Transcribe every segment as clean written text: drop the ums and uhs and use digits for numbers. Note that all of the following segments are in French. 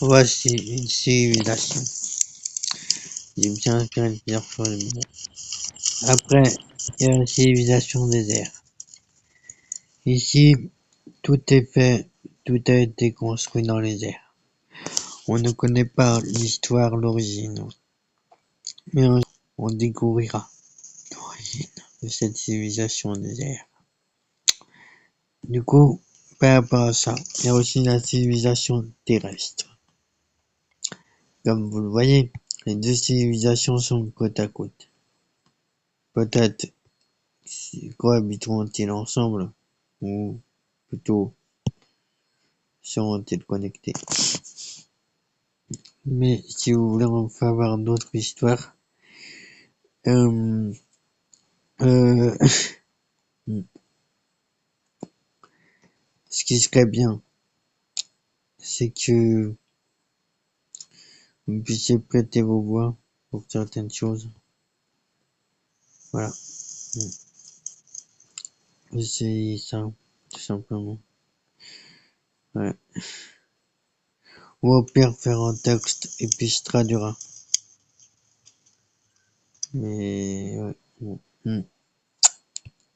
Voici une civilisation. J'ai bien inspiré de plusieurs choses. Après, il y a la civilisation désert. Ici, tout est fait, tout a été construit dans les airs. On ne connaît pas l'histoire, l'origine, mais on découvrira l'origine de cette civilisation désert. Du coup, par rapport à ça, il y a aussi la civilisation terrestre. Comme vous le voyez, les deux civilisations sont côte à côte. Peut-être cohabiteront-ils ensemble, ou plutôt seront-ils connectés. Mais si vous voulez en savoir d'autres histoires, euh, euh, ce qui serait bien, c'est que vous puissiez prêter vos voix pour certaines choses. Voilà. C'est ça, tout simplement. Ouais. Ou au pire, faire un texte et puis se traduira. Mais, ouais. Bon.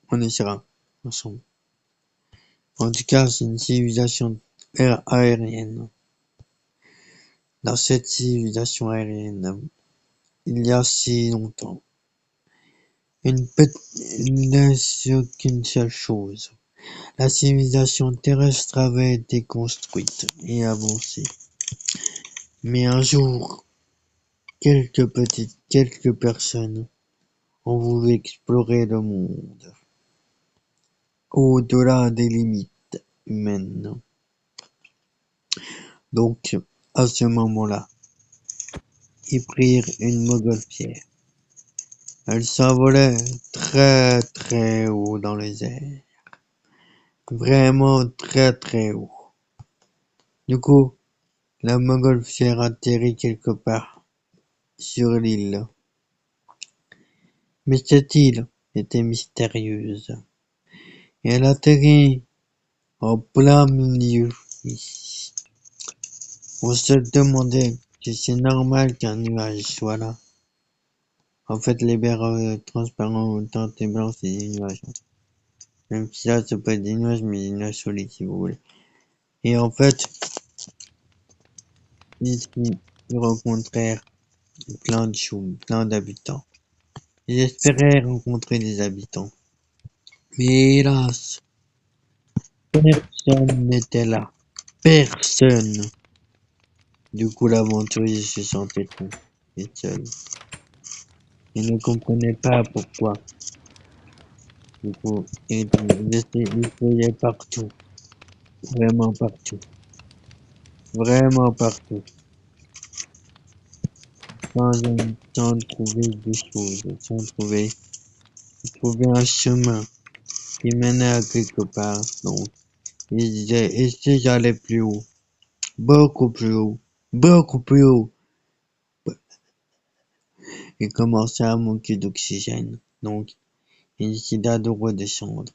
On essaiera ensemble. En tout cas, c'est une civilisation aérienne. Dans cette civilisation aérienne, il y a si longtemps, il n'est qu'une seule chose. La civilisation terrestre avait été construite et avancée. Mais un jour, quelques personnes ont voulu explorer le monde, au-delà des limites humaines. Donc, à ce moment-là, ils prirent une montgolfière. Elle s'envolait très très haut dans les airs. Vraiment très très haut. Du coup, la montgolfière atterrit quelque part sur l'île. Mais cette île était mystérieuse. Et elle atterrit en plein milieu ici. On se demandait si c'est normal qu'un nuage soit là. En fait, les verres transparents teintés blancs, c'est des nuages. Même si là, ça peut être des nuages, mais des nuages solides, si vous voulez. Et en fait, ici, ils rencontrèrent plein de choses, plein d'habitants. Ils espéraient rencontrer des habitants. Mais hélas, personne n'était là. Personne. Du coup, l'aventurier se sentait con et seul. Il ne comprenait pas pourquoi. Du coup, il essayait partout. Vraiment partout. Vraiment partout. Sans trouver des choses. Sans trouver un chemin qui menait à quelque part. Donc, il disait, et si j'allais plus haut? Beaucoup plus haut. Beaucoup plus haut. Il commençait à manquer d'oxygène. Donc, il décida de redescendre.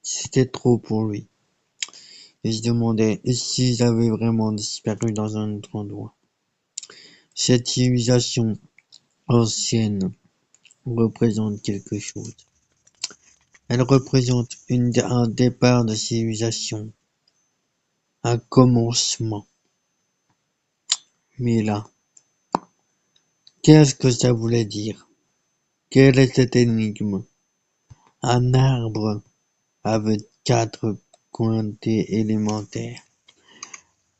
C'était trop pour lui. Il se demandait s'ils avaient vraiment disparu dans un autre endroit. Cette civilisation ancienne représente quelque chose. Elle représente un départ de civilisation, un commencement. Mais là, qu'est-ce que ça voulait dire? Quelle est cette énigme? Un arbre avec 4 quantités élémentaires.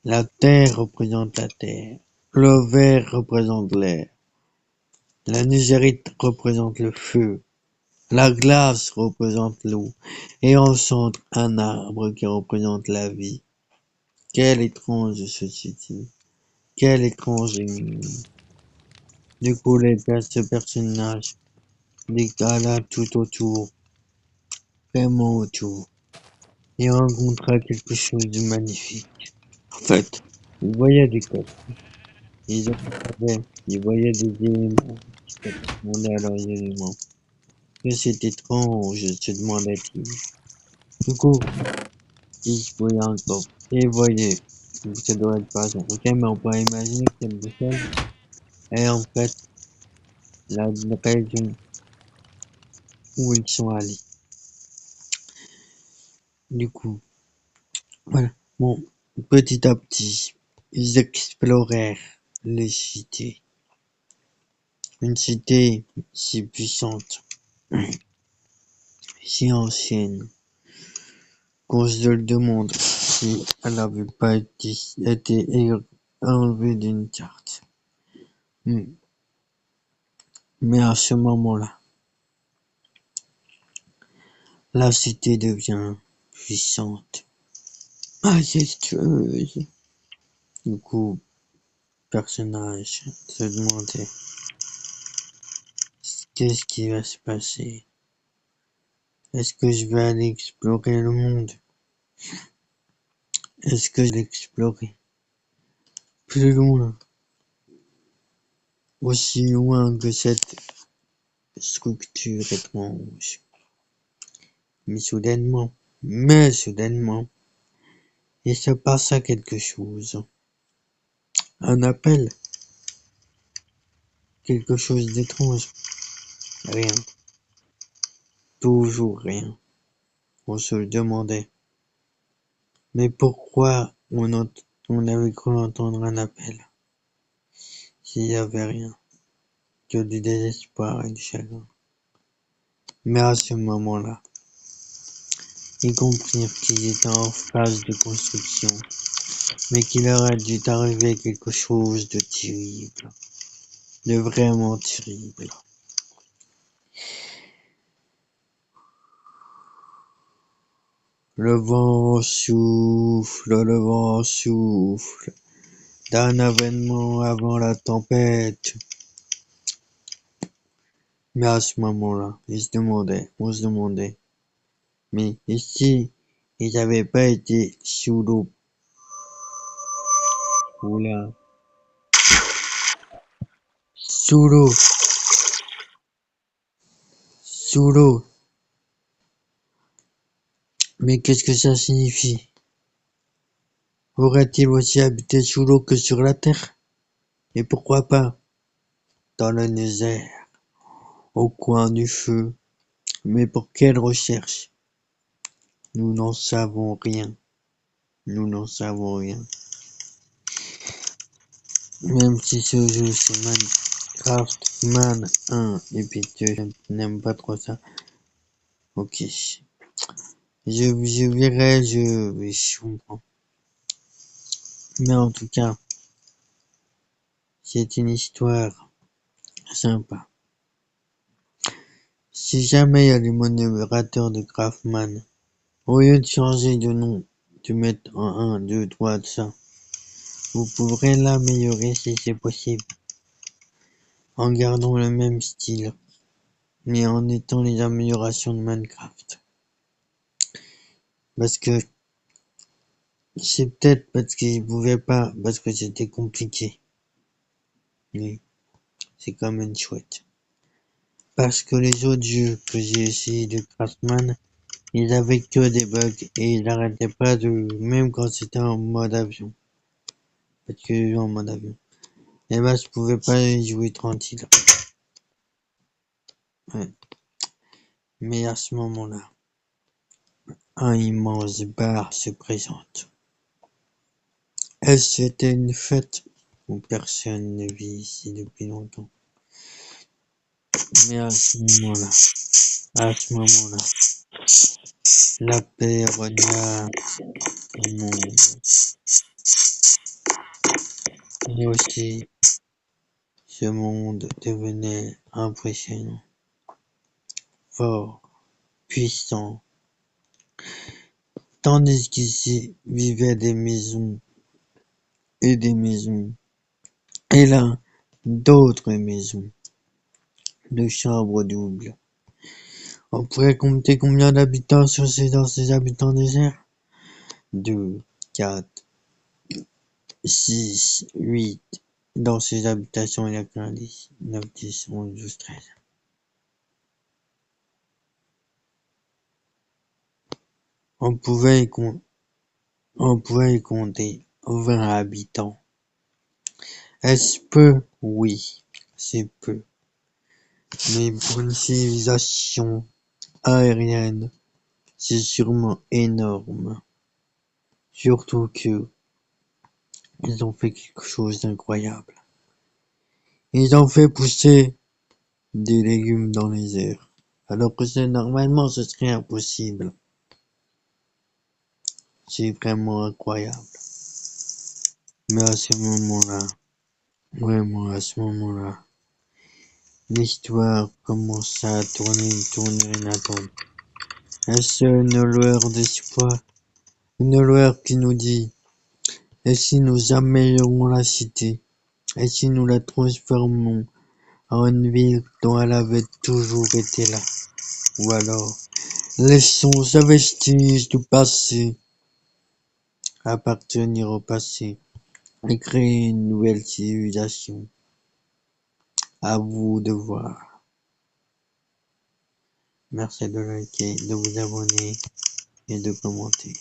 La terre représente la terre. Le vert représente l'air. La nigérite représente le feu. La glace représente l'eau. Et en centre, un arbre qui représente la vie. Quelle étrange société. Quelle étrange énigme. Du coup, ce personnage décala tout autour, vraiment autour, et rencontra quelque chose de magnifique. En fait, il voyait des codes. Ils voyaient des éléments qui correspondaient à leurs éléments. Que c'est étrange, se demandait-il. Du coup, il voyait encore, et voyait. Donc ça doit être pas ça. Ok, mais on peut imaginer que Bruxelles est en fait la région où ils sont allés. Du coup, voilà. Bon, petit à petit, ils explorèrent les cités. Une cité si puissante, si ancienne, qu'on se le demande si elle n'avait pas été enlevée d'une carte. Mais à ce moment-là, la cité devient puissante, majestueuse. Du coup, le personnage se demandait qu'est-ce qui va se passer? Est-ce que je vais aller explorer le monde? Est-ce que je vais explorer plus loin, aussi loin que cette structure étrange? Mais soudainement, il se passa quelque chose. Un appel, quelque chose d'étrange. Rien, toujours rien. On se le demandait. Mais pourquoi on avait cru entendre un appel s'il n'y avait rien que du désespoir et du chagrin? Mais à ce moment-là, ils comprirent qu'ils étaient en phase de construction, mais qu'il leur a dû arriver quelque chose de terrible, de vraiment terrible. Le vent souffle, d'un avènement avant la tempête. Mais à ce moment-là, on se demandait, mais ici, ils n'avaient pas été sous l'eau. Oula, sous l'eau, sous l'eau. Mais qu'est-ce que ça signifie? Aurait-il aussi habité sous l'eau que sur la terre? Et pourquoi pas dans le désert, au coin du feu? Mais pour quelle recherche? Nous n'en savons rien. Nous n'en savons rien. Même si ce jeu c'est Minecraft Man 1 et puis je n'aime pas trop ça. Ok. Je verrai, je comprends. Mais en tout cas, c'est une histoire sympa. Si jamais il y a les modérateurs de Craftman, au lieu de changer de nom, de mettre en 1, 2, 3, de ça, vous pourrez l'améliorer si c'est possible, en gardant le même style, mais en étant les améliorations de Minecraft. Parce que c'est peut-être parce qu'ils pouvaient pas, parce que c'était compliqué. Mais c'est quand même chouette. Parce que les autres jeux que j'ai essayé de Craftman, ils avaient que des bugs et ils n'arrêtaient pas de, même quand c'était en mode avion. Parce que en mode avion. Et ben, je pouvais pas y jouer tranquille. Ouais. Mais à ce moment-là, un immense bar se présente. Est-ce que c'était une fête où personne ne vit ici depuis longtemps? Mais à ce moment-là, la paix régna au monde. Et aussi, ce monde devenait impressionnant, fort, puissant, tandis qu'ici vivaient des maisons et des maisons, et là, d'autres maisons, de chambres doubles. On pourrait compter combien d'habitants dans ces habitants déserts? 2, 4, 6, 8. Dans ces habitations, il y a qu'un 10, 9, 10, 11, 12, 13. On pouvait y compter 20 habitants. Est-ce peu? Oui, c'est peu. Mais pour une civilisation aérienne, c'est sûrement énorme. Surtout que ils ont fait quelque chose d'incroyable. Ils ont fait pousser des légumes dans les airs. Alors que normalement ce serait impossible. C'est vraiment incroyable. Mais à ce moment-là, vraiment à ce moment-là, l'histoire commence à tourner une attente. Est-ce une lueur d'espoir? Une lueur qui nous dit, et si nous améliorons la cité? Et si nous la transformons en une ville dont elle avait toujours été là? Ou alors, laissons ce vestige du passé appartenir au passé et créer une nouvelle civilisation. À vous de voir. Merci de liker, de vous abonner et de commenter.